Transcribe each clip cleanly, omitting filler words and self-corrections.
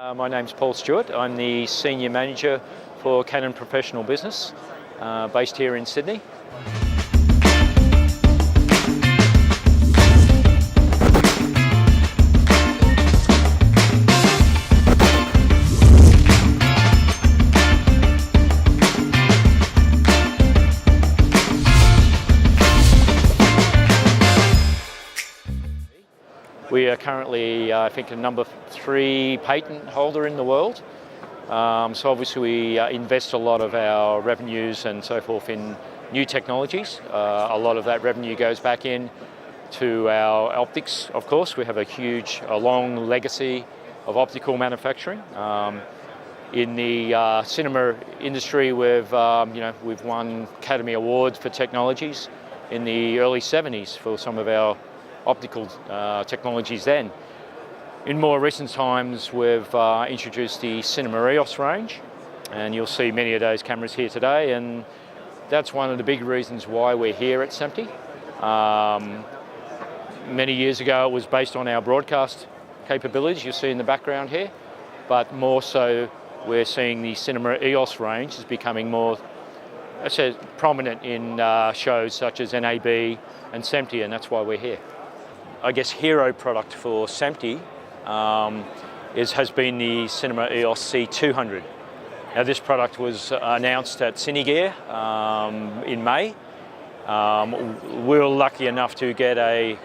My name's Paul Stewart. I'm the Senior Manager for Canon Professional Business, based here in Sydney. We are currently, I think, a number 3 patent holder in the world. So obviously we invest a lot of our revenues and so forth in new technologies. A lot of that revenue goes back in to our optics, of course. We have a long legacy of optical manufacturing. In the cinema industry, we've won Academy Awards for technologies in the early 70s for some of our optical technologies then. In more recent times, we've introduced the Cinema EOS range, and you'll see many of those cameras here today, and that's one of the big reasons why we're here at SMPTE. Many years ago, it was based on our broadcast capabilities you see in the background here, but more so we're seeing the Cinema EOS range is becoming more prominent in shows such as NAB and SMPTE, and that's why we're here. I guess hero product for SMPTE has been the Cinema EOS C200. Now this product was announced at Cinegear in May. We were lucky enough to get a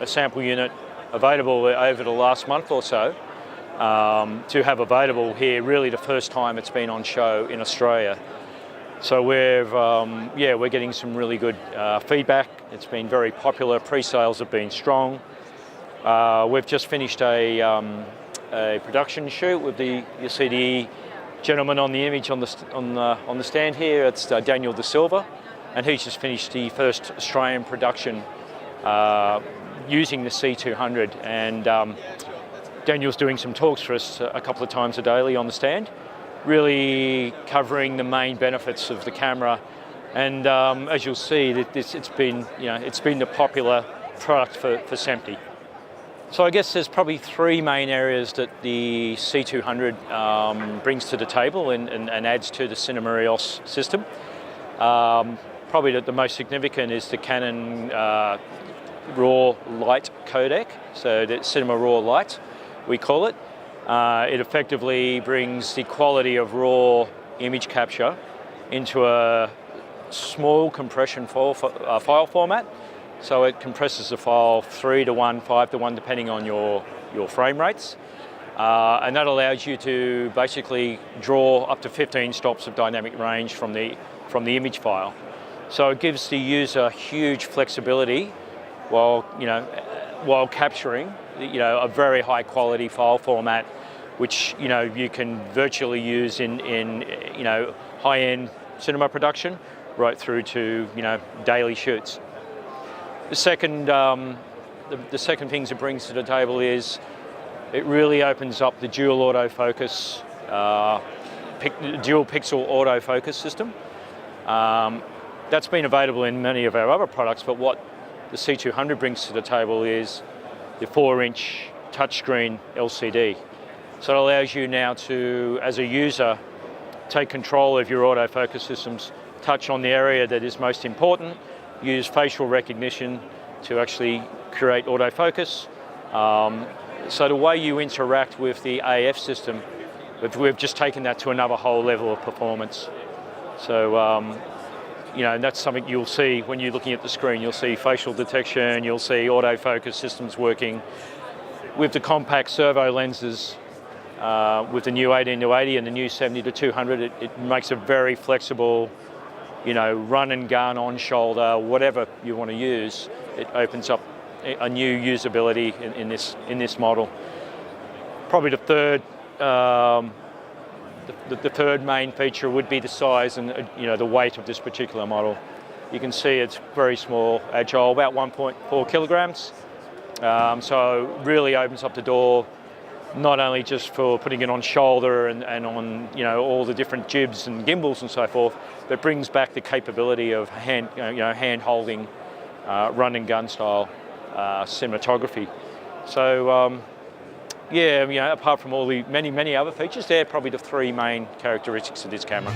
sample unit available over the last month or so to have available here, really the first time it's been on show in Australia. So we're getting some really good feedback. It's been very popular. Pre-sales have been strong. We've just finished a production shoot with you see the gentleman on the image on the stand here. It's Daniel De Silva, and he's just finished the first Australian production using the C200. And Daniel's doing some talks for us a couple of times a daily on the stand, really covering the main benefits of the camera. And as you'll see, it's been the popular product for SMPTE. So I guess there's probably 3 main areas that the C200 brings to the table and adds to the Cinema EOS system. Probably the most significant is the Canon RAW Light codec, so the Cinema RAW Light, we call it. It effectively brings the quality of raw image capture into a small compression file format. So it compresses the file 3:1, 5:1, depending on your frame rates. And that allows you to basically draw up to 15 stops of dynamic range from the image file. So it gives the user huge flexibility while capturing a very high quality file format, which you can virtually use in high-end cinema production right through to daily shoots. The second things it brings to the table is it really opens up the dual autofocus, dual pixel autofocus system. That's been available in many of our other products, but what the C200 brings to the table is the 4-inch touchscreen LCD. So it allows you now to, as a user, take control of your autofocus systems, touch on the area that is most important, use facial recognition to actually create autofocus. So the way you interact with the AF system, we've just taken that to another whole level of performance. So that's something you'll see when you're looking at the screen. You'll see facial detection, you'll see autofocus systems working. With the compact servo lenses, with the new 18-80 and the new 70-200, it makes a very flexible, run and gun, on shoulder, whatever you want to use. It opens up a new usability in this model. Probably the third main feature would be the size and the weight of this particular model. You can see it's very small, agile, about 1.4 kilograms. So it really opens up the door, not only just for putting it on shoulder and on all the different jibs and gimbals and so forth, but brings back the capability of hand holding, run and gun style cinematography. So Yeah, apart from all the many other features, they're probably the three main characteristics of this camera.